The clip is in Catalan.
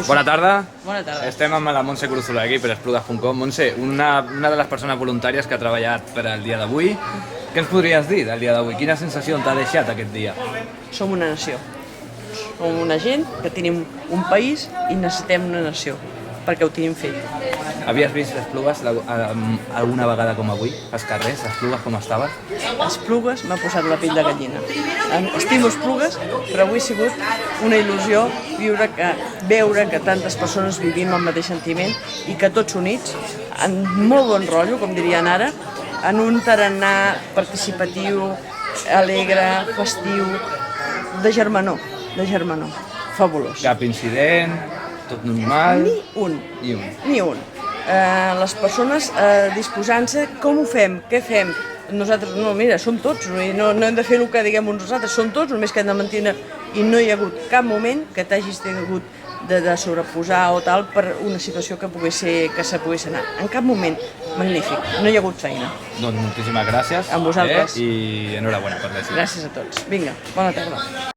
Bona tarda. Bona tarda. Estem amb la Montse Cruzulagui per esplugues.com. Montse, una de les persones voluntàries que ha treballat per al dia d'avui. Què ens podries dir del dia d'avui? Quina sensació t'ha deixat aquest dia? Som una nació. Som una gent que tenim un país i necessitem una nació, perquè ho tenim fet. Havies vist Esplugues alguna vegada com avui? Els carrers, Esplugues com estaves? Esplugues m'ha posat la pell de gallina. Estimo Esplugues, però avui ha sigut una il·lusió veure que tantes persones vivim el mateix sentiment i que tots units, en molt bon rotllo, com dirien ara, en un tarannà participatiu, alegre, festiu, de germanor, fabulós. Cap incident, tot normal? Ni un. Les persones disposant-se, com ho fem, què fem? Nosaltres, no, mira, som tots, no hem de fer el que diguem uns nosaltres, som tots, només que hem de mantenir, i no hi ha hagut cap moment que t'hagis tingut de sobreposar o tal per una situació que se pogués anar. En cap moment, magnífic, no hi ha hagut feina. Doncs moltíssimes gràcies. A vosaltres. I enhorabona per l'èxit. Gràcies a tots. Vinga, bona tarda.